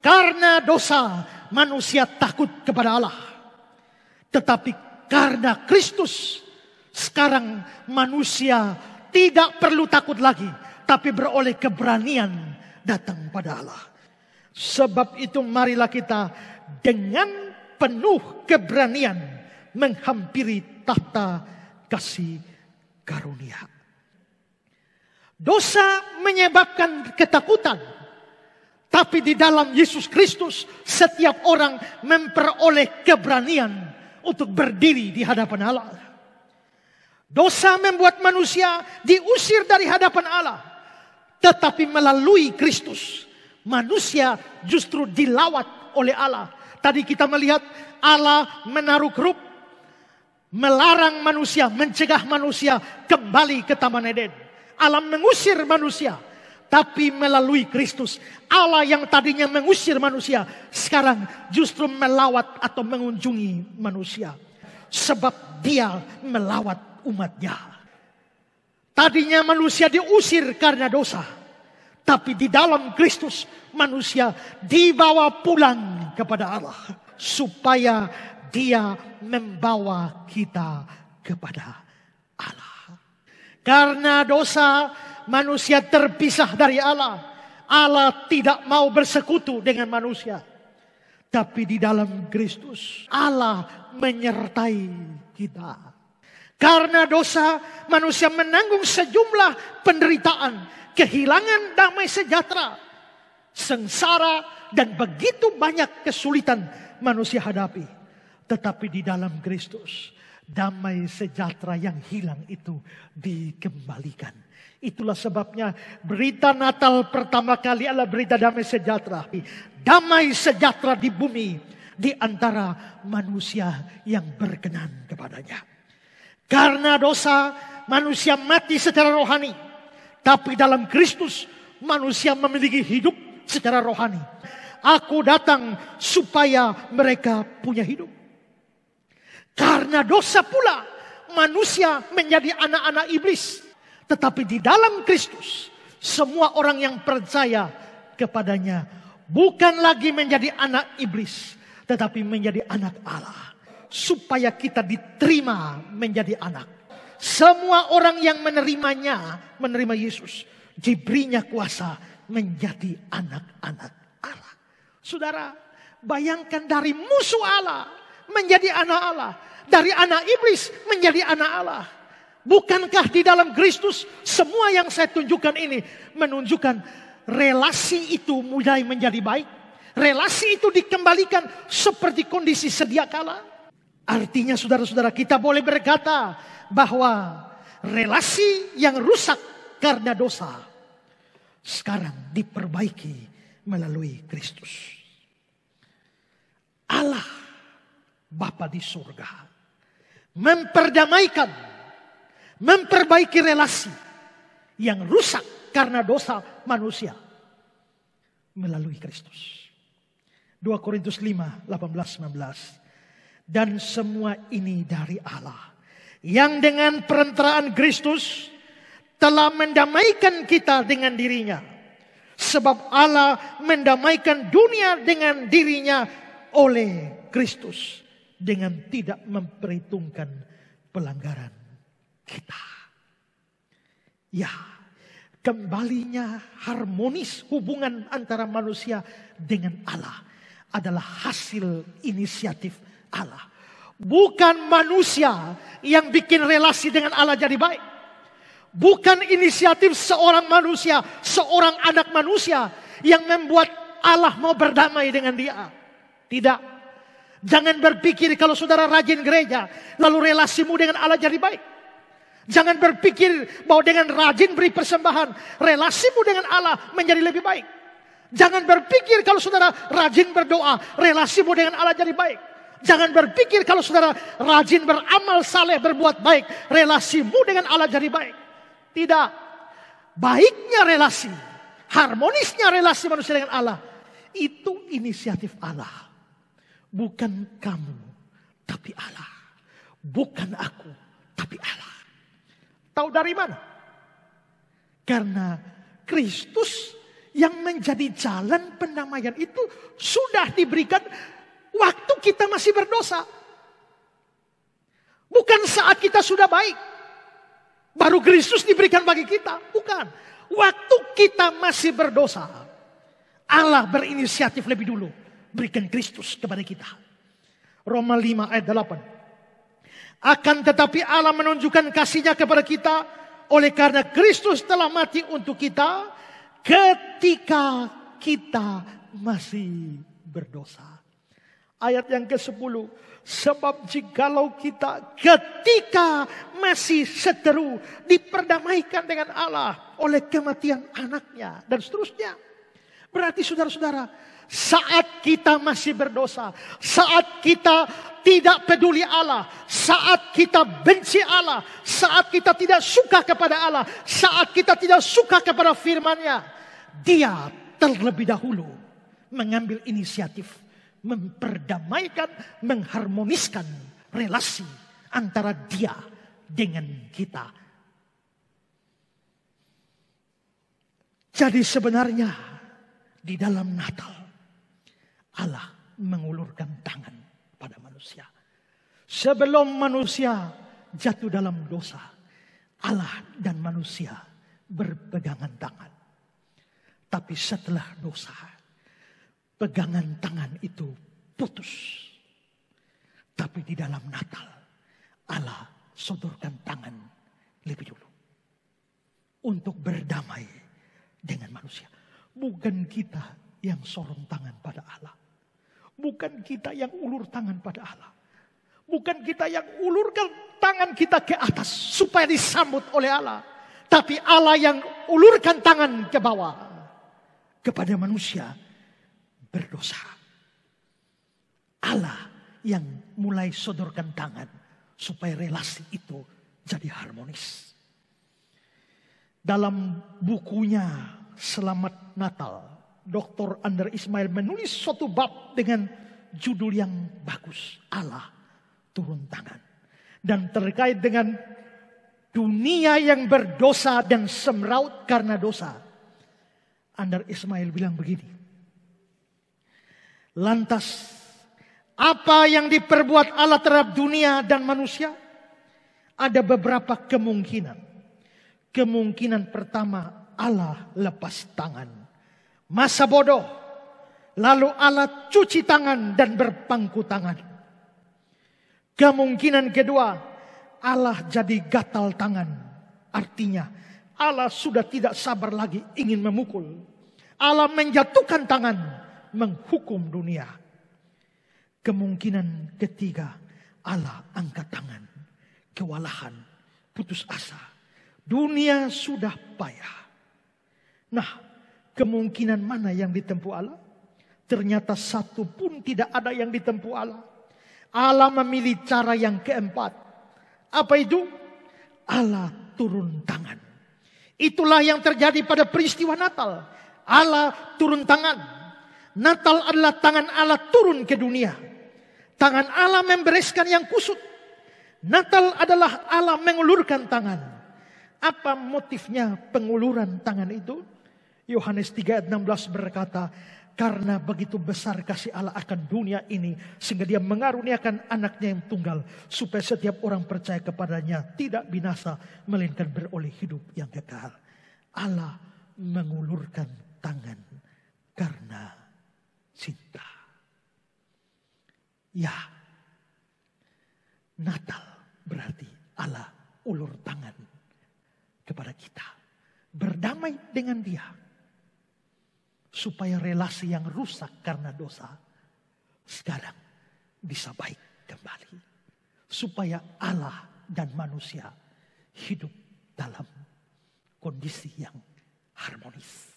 Karena dosa manusia takut kepada Allah. Tetapi karena Kristus sekarang manusia tidak perlu takut lagi, tapi beroleh keberanian datang pada Allah. Sebab itu marilah kita dengan penuh keberanian menghampiri tahta kasih karunia. Dosa menyebabkan ketakutan, tapi di dalam Yesus Kristus setiap orang memperoleh keberanian untuk berdiri di hadapan Allah. Dosa membuat manusia diusir dari hadapan Allah, tetapi melalui Kristus manusia justru dilawat oleh Allah. Tadi kita melihat Allah menaruh kerup, melarang manusia, mencegah manusia kembali ke Taman Eden. Allah mengusir manusia, tapi melalui Kristus Allah yang tadinya mengusir manusia sekarang justru melawat atau mengunjungi manusia. Sebab Dia melawat umatnya. Tadinya manusia diusir karena dosa, tapi di dalam Kristus manusia dibawa pulang kepada Allah, supaya Dia membawa kita kepada Allah. Karena dosa manusia terpisah dari Allah. Allah tidak mau bersekutu dengan manusia. Tapi di dalam Kristus Allah menyertai kita. Karena dosa manusia menanggung sejumlah penderitaan, kehilangan damai sejahtera, sengsara, dan begitu banyak kesulitan manusia hadapi. Tetapi di dalam Kristus, damai sejahtera yang hilang itu dikembalikan. Itulah sebabnya berita Natal pertama kali adalah berita damai sejahtera. Damai sejahtera di bumi di antara manusia yang berkenan kepadanya. Karena dosa manusia mati secara rohani. Tapi dalam Kristus manusia memiliki hidup secara rohani. Aku datang supaya mereka punya hidup. Karena dosa pula manusia menjadi anak-anak iblis. Tetapi di dalam Kristus semua orang yang percaya kepadanya bukan lagi menjadi anak iblis, tetapi menjadi anak Allah. Supaya kita diterima menjadi anak. Semua orang yang menerimanya, menerima Yesus, diberinya kuasa menjadi anak-anak Allah. Saudara, bayangkan dari musuh Allah menjadi anak Allah. Dari anak iblis menjadi anak Allah. Bukankah di dalam Kristus semua yang saya tunjukkan ini menunjukkan relasi itu mulai menjadi baik. Relasi itu dikembalikan seperti kondisi sedia kala. Artinya saudara-saudara, kita boleh berkata bahwa relasi yang rusak karena dosa sekarang diperbaiki melalui Kristus. Allah Bapa di surga memperbaiki relasi yang rusak karena dosa manusia melalui Kristus. 2 Korintus 5, 18-19. Dan semua ini dari Allah, yang dengan perantaraan Kristus telah mendamaikan kita dengan dirinya. Sebab Allah mendamaikan dunia dengan dirinya oleh Kristus, dengan tidak memperhitungkan pelanggaran kita. Ya, kembalinya harmonis hubungan antara manusia dengan Allah adalah hasil inisiatif Allah. Bukan manusia yang bikin relasi dengan Allah jadi baik. Bukan inisiatif seorang manusia, seorang anak manusia yang membuat Allah mau berdamai dengan dia. Tidak. Jangan berpikir kalau saudara rajin gereja, lalu relasimu dengan Allah jadi baik. Jangan berpikir bahwa dengan rajin beri persembahan, relasimu dengan Allah menjadi lebih baik. Jangan berpikir kalau saudara rajin berdoa, relasimu dengan Allah jadi baik. Jangan berpikir kalau saudara rajin beramal saleh, berbuat baik, relasimu dengan Allah jadi baik. Tidak. Baiknya relasi, harmonisnya relasi manusia dengan Allah, itu inisiatif Allah. Bukan kamu, tapi Allah. Bukan aku, tapi Allah. Tahu dari mana? Karena Kristus yang menjadi jalan pendamaian itu sudah diberikan waktu kita masih berdosa. Bukan saat kita sudah baik, baru Kristus diberikan bagi kita. Bukan. Waktu kita masih berdosa, Allah berinisiatif lebih dulu berikan Kristus kepada kita. Roma 5 ayat 8. Akan tetapi Allah menunjukkan kasih-Nya kepada kita oleh karena Kristus telah mati untuk kita ketika kita masih berdosa. Ayat yang ke-10. Sebab jikalau kita ketika masih seteru diperdamaikan dengan Allah oleh kematian anaknya dan seterusnya. Berarti saudara-saudara, saat kita masih berdosa, saat kita tidak peduli Allah, saat kita benci Allah, saat kita tidak suka kepada Allah, saat kita tidak suka kepada firman-Nya, Dia terlebih dahulu mengambil inisiatif memperdamaikan, mengharmoniskan relasi antara Dia dengan kita. Jadi sebenarnya di dalam Natal Allah mengulurkan tangan pada manusia. Sebelum manusia jatuh dalam dosa, Allah dan manusia berpegangan tangan. Tapi setelah dosa, pegangan tangan itu putus. Tapi di dalam Natal, Allah sodorkan tangan lebih dulu. Untuk berdamai dengan manusia. Bukan kita yang sorong tangan pada Allah. Bukan kita yang ulur tangan pada Allah. Bukan kita yang ulurkan tangan kita ke atas supaya disambut oleh Allah. Tapi Allah yang ulurkan tangan ke bawah kepada manusia berdosa. Allah yang mulai sodorkan tangan supaya relasi itu jadi harmonis. Dalam bukunya Selamat Natal, Dr. Ander Ismail menulis suatu bab dengan judul yang bagus. Allah turun tangan. Dan terkait dengan dunia yang berdosa dan semraut karena dosa. Ander Ismail bilang begini. Lantas, apa yang diperbuat Allah terhadap dunia dan manusia? Ada beberapa kemungkinan. Kemungkinan pertama, Allah lepas tangan. Masa bodoh. Lalu Allah cuci tangan dan berpangku tangan. Kemungkinan kedua, Allah jadi gatal tangan. Artinya, Allah sudah tidak sabar lagi ingin memukul. Allah menjatuhkan tangan, menghukum dunia. Kemungkinan ketiga, Allah angkat tangan, kewalahan, putus asa. Dunia sudah payah. Nah, kemungkinan mana yang ditempuh Allah? Ternyata satu pun tidak ada yang ditempuh Allah. Allah memilih cara yang keempat. Apa itu? Allah turun tangan. Itulah yang terjadi pada peristiwa Natal. Allah turun tangan. Natal adalah tangan Allah turun ke dunia. Tangan Allah membereskan yang kusut. Natal adalah Allah mengulurkan tangan. Apa motifnya penguluran tangan itu? Yohanes 3 ayat 16 berkata, karena begitu besar kasih Allah akan dunia ini, sehingga Dia mengaruniakan anaknya yang tunggal, supaya setiap orang percaya kepadanya tidak binasa, melainkan beroleh hidup yang kekal. Allah mengulurkan tangan karena cinta. Ya, Natal berarti Allah ulur tangan kepada kita. Berdamai dengan Dia. Supaya relasi yang rusak karena dosa sekarang bisa baik kembali. Supaya Allah dan manusia hidup dalam kondisi yang harmonis.